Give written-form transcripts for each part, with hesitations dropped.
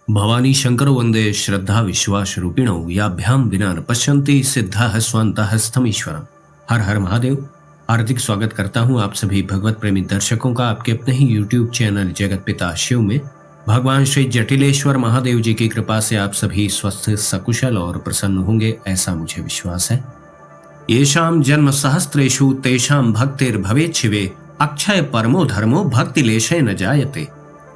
भवानी शंकरो वंदे श्रद्धा विश्वास रूपिणो याभ्यां विना न पश्यन्ति सिद्धः स्वान्तः स्थमीश्वरम्। हर हर महादेव। हार्दिक स्वागत करता हूं आप सभी भगवत प्रेमी दर्शकों का आपके अपने ही YouTube चैनल जगत पिता शिव में। भगवान श्री जटिलेश्वर महादेव जी की कृपा से आप सभी स्वस्थ सकुशल और प्रसन्न होंगे, ऐसा मुझे विश्वास है। येषां जन्म सहस्रेषु तेषां भक्तिर्भवेत् शिवे अक्षय परमो धर्मो भक्ति लेशेन जायते।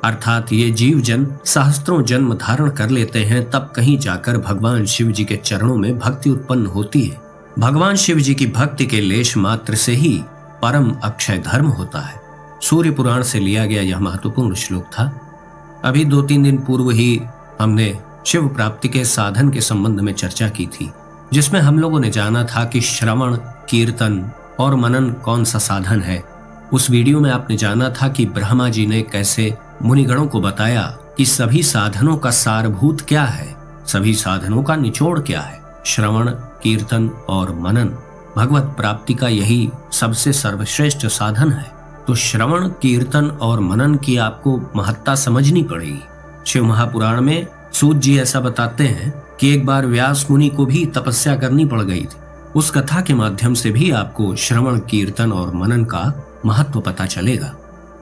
अर्थात ये जीव जन सहस्त्रों जन्म धारण कर लेते हैं, तब कहीं जाकर भगवान शिव जी के चरणों में भक्ति उत्पन्न होती है। भगवान शिव जी की भक्ति के लेश मात्र से ही परम अक्षय धर्म होता है। सूर्य पुराण से लिया गया यह महत्वपूर्ण श्लोक था। अभी 2-3 दिन पूर्व ही हमने शिव प्राप्ति के साधन के संबंध में चर्चा की थी, जिसमें हम लोगों ने जाना था कि श्रवण, कीर्तन और मनन कौन सा साधन है। उस वीडियो में आपने जाना था कि ब्रह्मा जी ने कैसे मुनिगणों को बताया कि सभी साधनों का सारभूत क्या है, सभी साधनों का निचोड़ क्या है। श्रवण, कीर्तन और मनन भगवत प्राप्ति का यही सबसे सर्वश्रेष्ठ साधन है। तो श्रवण, कीर्तन और मनन की आपको महत्ता समझनी पड़ेगी। शिव महापुराण में सूत जी ऐसा बताते हैं कि एक बार व्यास मुनि को भी तपस्या करनी पड़ गई थी। उस कथा के माध्यम से भी आपको श्रवण, कीर्तन और मनन का महत्व पता चलेगा।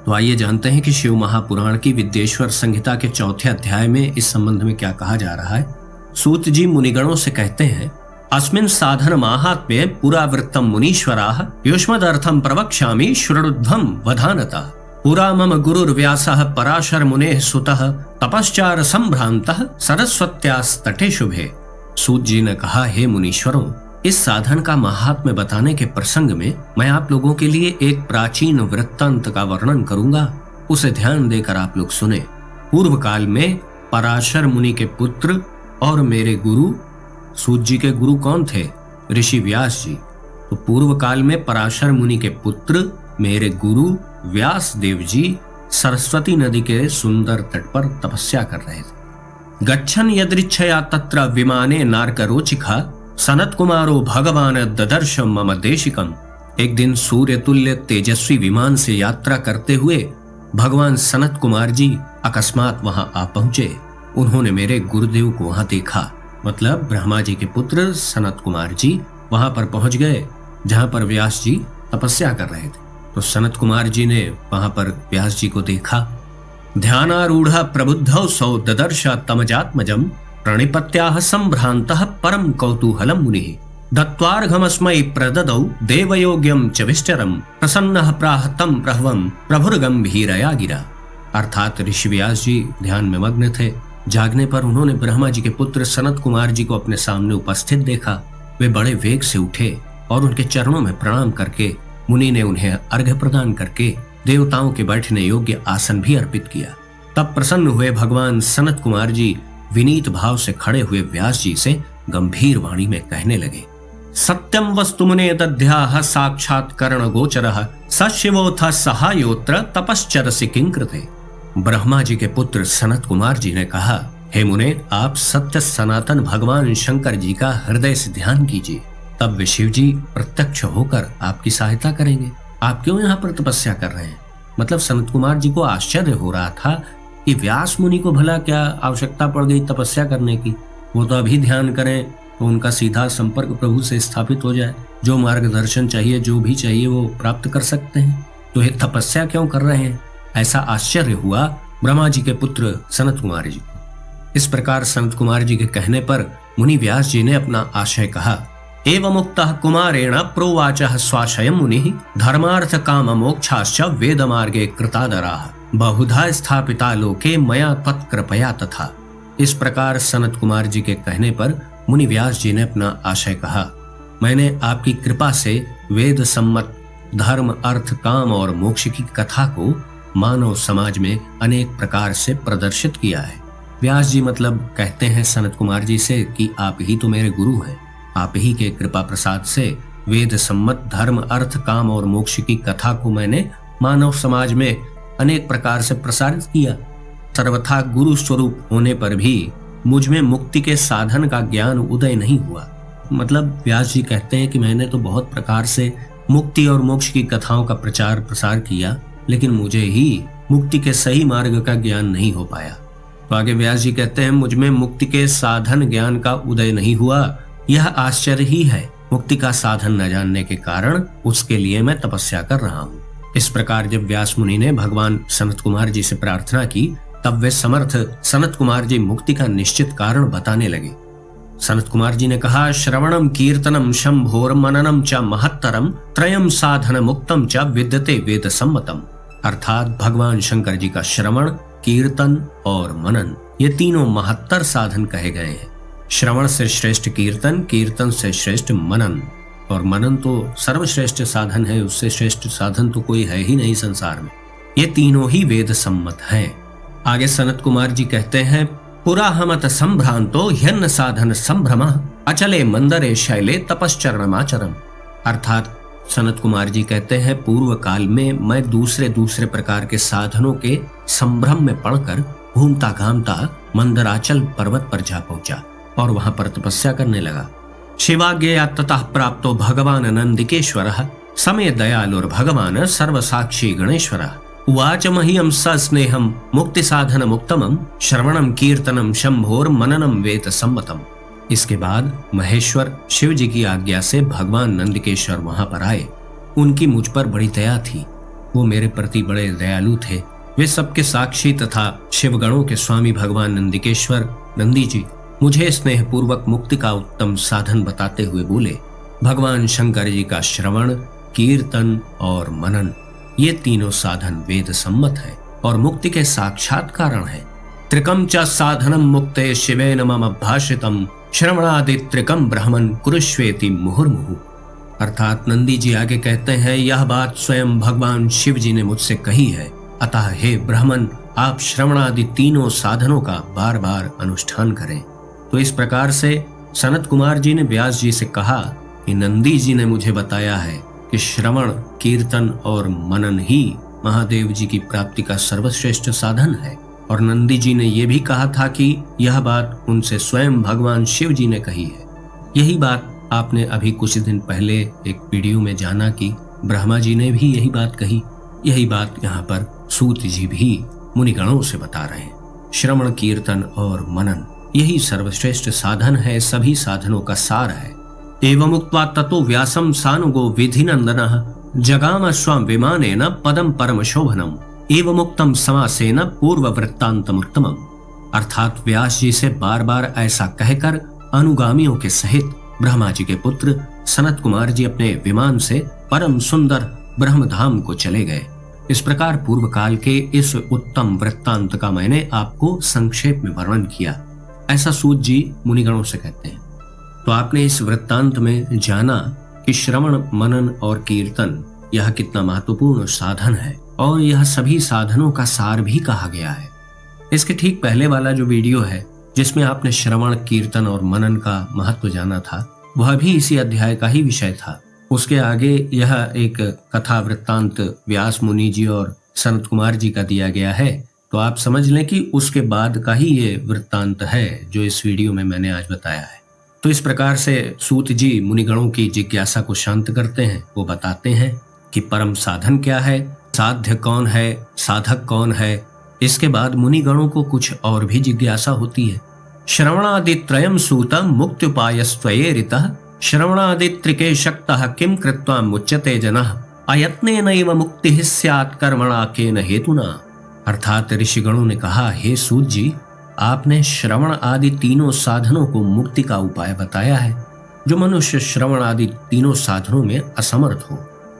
तो आइए जानते हैं कि शिव महापुराण की विद्येश्वर संहिता के 4थे अध्याय में इस संबंध में क्या कहा जा रहा है। सूत जी मुनिगणों से कहते हैं, अस्मिन् साधन माहात्म्ये पुरावृत्तम मुनीश्वराः युष्मदर्थं प्रवक्ष्यामि श्रुध्वं वधानतः। पुरा मम गुरुर्व्यासः पराशर मुनेः सुतः तपश्चार संभ्रांतः सरस्वत्यास्तटे शुभे। सूत जी ने कहा, हे मुनीश्वरों, इस साधन का महात्म्य बताने के प्रसंग में मैं आप लोगों के लिए एक प्राचीन वृत्तांत का वर्णन करूंगा, उसे ध्यान देकर आप लोग सुने। पूर्व काल में पराशर मुनि के पुत्र और मेरे गुरु, सूत जी के गुरु कौन थे? ऋषि व्यास जी। तो पूर्व काल में पराशर मुनि के पुत्र मेरे गुरु व्यास देव जी सरस्वती नदी के सुंदर तट पर तपस्या कर रहे थे। गच्छन् यदृच्छया तत्र विमाने नारकरोचिखा सनत कुमारो भगवान ददर्श मम देशिकम। एक दिन सूर्य तुल्य तेजस्वी विमान से यात्रा करते हुए भगवान सनत कुमार जी अकस्मात वहां आ पहुंचे। उन्होंने मेरे गुरुदेव को वहां देखा। मतलब ब्रह्मा जी के पुत्र सनत कुमार जी वहां पर पहुंच गए जहां पर व्यास जी तपस्या कर रहे थे। तो सनत कुमार जी ने वहां पर व्यास जी को देखा। ध्यानारूढ़ प्रबुद्धौ सौ ददर्श तमजात्मजम प्रणिपत्याः संभ्रान्तः परम कौतूहलं मुनिः दत्त्वार्घमस्मै प्रददौ देवयोग्यं च विष्टरं प्रसन्नः प्राह तं प्रभवं प्रभुर्गंभीरया गिरा। अर्थात ऋषि व्यास जी ध्यान में मग्न थे। जागने पर उन्होंने ब्रह्मा जी के पुत्र सनत कुमार जी को अपने सामने उपस्थित देखा। वे बड़े वेग से उठे और उनके चरणों में प्रणाम करके मुनि ने उन्हें अर्घ्य प्रदान करके देवताओं के बैठने योग्य आसन भी अर्पित किया। तब प्रसन्न हुए भगवान सनत कुमार जी विनीत भाव से खड़े हुए व्यास जी से गंभीर वाणी में कहने लगे, सत्यम वस्तु मुने दध्याः साक्षात्करण गोचरः स शिवोऽथ सहायोत्र तपश्चरसि किंकृते। ब्रह्मा जी के पुत्र सनत कुमार जी ने कहा, हे मुने, आप सत्य सनातन भगवान शंकर जी का हृदय से ध्यान कीजिए, तब वे शिव जी प्रत्यक्ष होकर आपकी सहायता करेंगे। आप क्यों यहाँ पर तपस्या कर रहे हैं? मतलब सनत कुमार जी को आश्चर्य हो रहा था कि व्यास मुनि को भला क्या आवश्यकता पड़ गई तपस्या करने की। वो तो अभी ध्यान करें तो उनका सीधा संपर्क प्रभु से स्थापित हो जाए, जो मार्गदर्शन चाहिए, जो भी चाहिए वो प्राप्त कर सकते हैं। तो ये तपस्या क्यों कर रहे हैं? ऐसा आश्चर्य हुआ ब्रह्मा जी के पुत्र सनत कुमार जी को। इस प्रकार सनत कुमार जी के कहने पर मुनि व्यास जी ने अपना आशय कहा। एवं मुक्तः कुमारेण प्रोवाचः स्वाशयं मुनिः धर्मार्थ काम मोक्षाश्च वेद मार्गे कृतादराः बहुधा स्थापिता लोके मया त्वत्कृपया तथा। इस प्रकार सनत कुमार जी के कहने पर मुनि व्यास जी ने अपना आशय कहा, मैंने आपकी कृपा से वेद सम्मत धर्म, अर्थ, काम और मोक्ष की कथा को मानव समाज में अनेक प्रकार से प्रदर्शित किया है। व्यास जी मतलब कहते हैं सनत कुमार जी से कि आप ही तो मेरे गुरु हैं। आप ही के कृपा प्रसाद से वेद सम्मत धर्म, अर्थ, काम और मोक्ष की कथा को मैंने मानव समाज में अनेक प्रकार से प्रसारित किया। सर्वथा गुरु स्वरूप होने पर भी मुझ में मुक्ति के साधन का ज्ञान उदय नहीं हुआ। मतलब व्यास जी कहते हैं कि मैंने तो बहुत प्रकार से मुक्ति और मोक्ष की कथाओं का प्रचार प्रसार किया, लेकिन मुझे ही मुक्ति के सही मार्ग का ज्ञान नहीं हो पाया। तो आगे व्यास जी कहते हैं, मुझ में मुक्ति के साधन ज्ञान का उदय नहीं हुआ, यह आश्चर्य ही है। मुक्ति का साधन न जानने के कारण उसके लिए मैं तपस्या कर रहा हूँ। इस प्रकार जब व्यास मुनि ने भगवान सनत कुमार जी से प्रार्थना की, तब वे समर्थ सनत कुमार जी मुक्ति का निश्चित कारण बताने लगे। सनत कुमार जी ने कहा, श्रवणम कीर्तनम शंभोर मननम च महत्तरम त्रयम साधन मुक्तम च विद्यते वेद सम्मतम। अर्थात भगवान शंकर जी का श्रवण, कीर्तन और मनन, ये तीनों महत्तर साधन कहे गए हैं। श्रवण से श्रेष्ठ कीर्तन, कीर्तन से श्रेष्ठ मनन, और मनन तो सर्वश्रेष्ठ साधन है, उससे श्रेष्ठ साधन तो कोई है ही नहीं संसार में। ये तीनों ही वेद सम्मत हैं। आगे सनत कुमार जी कहते हैं, पुरा हमत संभ्रांतो ह्यन्न साधन संभ्रमा अचले मंदरे शैले तपश्चरणमाचरम। अर्थात सनत कुमार जी कहते हैं, पूर्व काल में मैं दूसरे दूसरे प्रकार के साधनों के संभ्रम में पड़कर घूमता घामता मंदराचल पर्वत पर जा पहुंचा और वहां पर तपस्या करने लगा। शिवाज्ञया ततः प्राप्तो भगवान नंदिकेश्वरः समय दयालुर भगवान सर्वसाक्षी गणेश्वरः उवाच मह्यं सस्नेहं मुक्ति साधन मुक्तमं श्रवणम कीर्तनम शंभोर मननम वेद सम्मतम। इसके बाद महेश्वर शिव जी की आज्ञा से भगवान नंदिकेश्वर वहां पर आए। उनकी मुझ पर बड़ी दया थी, वो मेरे प्रति बड़े दयालु थे। वे सबके साक्षी तथा शिवगणों के स्वामी भगवान नंदिकेश्वर नंदी जी मुझे स्नेह पूर्वक मुक्ति का उत्तम साधन बताते हुए बोले, भगवान शंकर जी का श्रवण, कीर्तन और मनन, ये तीनों साधन वेद सम्मत है और मुक्ति के साक्षात कारण है। त्रिकम च साधनम मुक्ते शिवेन मम भाषितम श्रवणादि त्रिकम ब्रह्मन कुरुष्वेति मुहुर्मुहु। अर्थात नंदी जी आगे कहते हैं, यह बात स्वयं भगवान शिव जी ने मुझसे कही है, अतः हे ब्राह्मण, आप श्रवणादि तीनों साधनों का बार बार अनुष्ठान करें। तो इस प्रकार से सनत कुमार जी ने व्यास जी से कहा कि नंदी जी ने मुझे बताया है कि श्रवण, कीर्तन और मनन ही महादेव जी की प्राप्ति का सर्वश्रेष्ठ साधन है। और नंदी जी ने यह भी कहा था कि यह बात उनसे स्वयं भगवान शिव जी ने कही है। यही बात आपने अभी कुछ दिन पहले एक वीडियो में जाना कि ब्रह्मा जी ने भी यही बात कही। यही बात यहाँ पर सूत जी भी मुनिगणों से बता रहे हैं। श्रवण, कीर्तन और मनन यही सर्वश्रेष्ठ साधन है, सभी साधनों का सार है। एवं उक्त्वा ततो व्यासम सानुगो विधिनंदनः जगाम स्वं विमानेन पदम परम शोभनम एवं मुक्तम समासेन पूर्व वृत्तांतमुत्तमम्। अर्थात व्यास जी से बार बार ऐसा कहकर अनुगामियों के सहित ब्रह्मा जी के पुत्र सनत कुमार जी अपने विमान से परम सुंदर ब्रह्मधाम को चले गए। इस प्रकार पूर्व काल के इस उत्तम वृत्तांत का मैंने आपको संक्षेप में वर्णन किया, ऐसा सूत जी मुनिगणों से कहते हैं। तो आपने इस वृत्तांत में जाना कि श्रवण, मनन और कीर्तन यह कितना महत्वपूर्ण साधन है और यह सभी साधनों का सार भी कहा गया है। इसके ठीक पहले वाला जो वीडियो है जिसमें आपने श्रवण, कीर्तन और मनन का महत्व जाना था, वह भी इसी अध्याय का ही विषय था। उसके आगे यह एक कथा वृत्तांत व्यास मुनि जी और सनत कुमार जी का दिया गया है। तो आप समझ लें कि उसके बाद का ही ये वृत्तांत है जो इस वीडियो में मैंने आज बताया है। तो इस प्रकार से सूत जी मुनिगणों की जिज्ञासा को शांत करते हैं। वो बताते हैं कि परम साधन क्या है, साध्य कौन है, साधक कौन है। इसके बाद मुनिगणों को कुछ और भी जिज्ञासा होती है। श्रवणादित्रयम सूतम मुक्त्युपायस्त्वयेरितः श्रवणादित्रिके शक्तः किम कृत्वा मुच्यते जनः अयत्नेनैव मुक्तिः स्यात् कर्मणा केन हेतुना। अर्थात ऋषिगणों ने कहा, हे सूत जी, आपने श्रवण आदि तीनों साधनों को मुक्ति का उपाय बताया है। जो मनुष्य श्रवण आदि तीनों साधनों में असमर्थ हो,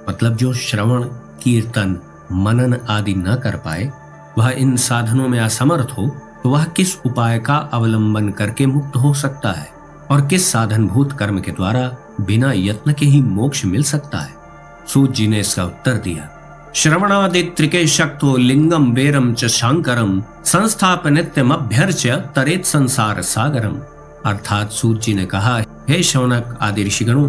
मतलब जो श्रवण, कीर्तन, मनन आदि न कर पाए, वह इन साधनों में असमर्थ हो, तो वह किस उपाय का अवलंबन करके मुक्त हो सकता है और किस साधनभूत कर्म के द्वारा बिना यत्न के ही मोक्ष मिल सकता है। सूत जी ने इसका उत्तर दिया, श्रवणादित्रिके शक्तो लिंगम वेरम च शांकरम संस्थाप नित्यम अभ्यर्च्य तरेत संसार सागरम। अर्थात सूत जी ने कहा, हे शौनक आदि ऋषिगणों,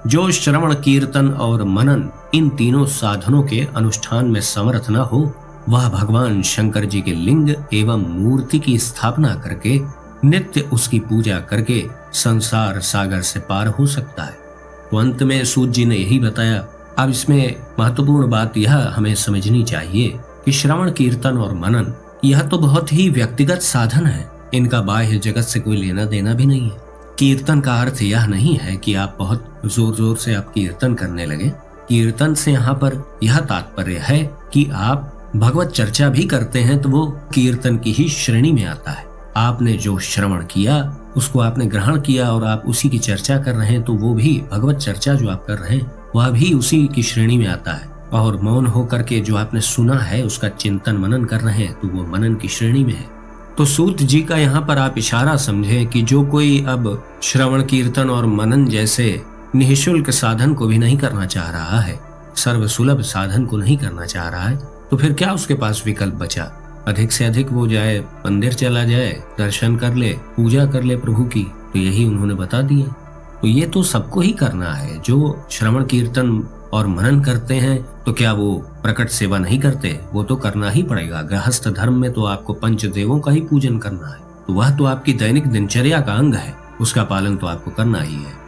जो श्रवण, कीर्तन और मनन इन तीनों साधनों के अनुष्ठान में समर्थ न हो, वह भगवान शंकर जी के लिंग एवं मूर्ति की स्थापना करके नित्य उसकी पूजा करके संसार सागर से पार हो सकता है। तो अंत में सूत जी ने यही बताया। अब इसमें महत्वपूर्ण बात यह हमें समझनी चाहिए कि श्रवण, कीर्तन और मनन यह तो बहुत ही व्यक्तिगत साधन है, इनका बाह्य जगत से कोई लेना देना भी नहीं है। कीर्तन का अर्थ यह नहीं है कि आप बहुत जोर जोर से आप कीर्तन करने लगे। कीर्तन से यहाँ पर यह तात्पर्य है कि आप भगवत चर्चा भी करते हैं तो वो कीर्तन की ही श्रेणी में आता है। आपने जो श्रवण किया उसको आपने ग्रहण किया और आप उसी की चर्चा कर रहे हैं तो वो भी भगवत चर्चा जो आप कर रहे हैं वह भी उसी की श्रेणी में आता है। और मौन होकर के जो आपने सुना है उसका चिंतन मनन कर रहे हैं तो वो मनन की श्रेणी में है। तो सूत जी का यहाँ पर आप इशारा समझे कि जो कोई अब श्रवण कीर्तन और मनन जैसे निःशुल्क साधन को भी नहीं करना चाह रहा है, सर्वसुलभ साधन को नहीं करना चाह रहा है, तो फिर क्या उसके पास विकल्प बचा? अधिक से अधिक वो जाए मंदिर चला जाए, दर्शन कर ले, पूजा कर ले प्रभु की। तो यही उन्होंने बता दिया। तो ये तो सबको ही करना है। जो श्रवण कीर्तन और मनन करते हैं तो क्या वो प्रकट सेवा नहीं करते? वो तो करना ही पड़ेगा। गृहस्थ धर्म में तो आपको पंचदेवों का ही पूजन करना है, तो वह तो आपकी दैनिक दिनचर्या का अंग है, उसका पालन तो आपको करना ही है।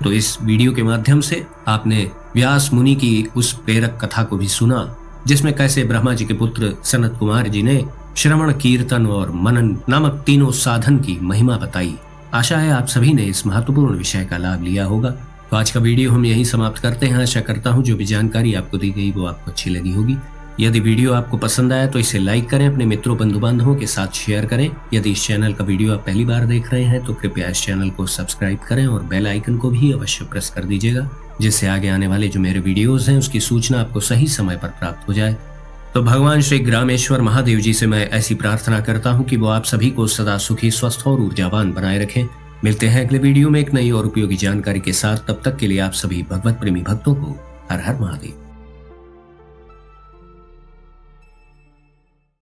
तो इस वीडियो के माध्यम से आपने व्यास मुनि की उस प्रेरक कथा को भी सुना जिसमें कैसे ब्रह्मा जी के पुत्र सनत कुमार जी ने श्रवण कीर्तन और मनन नामक तीनों साधन की महिमा बताई। आशा है आप सभी ने इस महत्वपूर्ण विषय का लाभ लिया होगा। तो आज का वीडियो हम यहीं समाप्त करते हैं। आशा करता हूँ जो भी जानकारी आपको दी गई वो आपको अच्छी लगी होगी। यदि वीडियो आपको पसंद आया तो इसे लाइक करें, अपने मित्रों बंधु बांधवों के साथ शेयर करें। यदि इस चैनल का वीडियो आप पहली बार देख रहे हैं तो कृपया इस चैनल को सब्सक्राइब करें और बेल आइकन को भी अवश्य प्रेस कर दीजिएगा, जिससे आगे आने वाले जो मेरे वीडियोज हैं उसकी सूचना आपको सही समय पर प्राप्त हो जाए। तो भगवान श्री ग्रामेश्वर महादेव जी से मैं ऐसी प्रार्थना करता हूँ कि वो आप सभी को सदा सुखी, स्वस्थ और ऊर्जावान बनाए रखें। मिलते हैं अगले वीडियो में एक नई और उपयोगी जानकारी के साथ। तब तक के लिए आप सभी भगवत प्रेमी भक्तों को हर हर महादेव।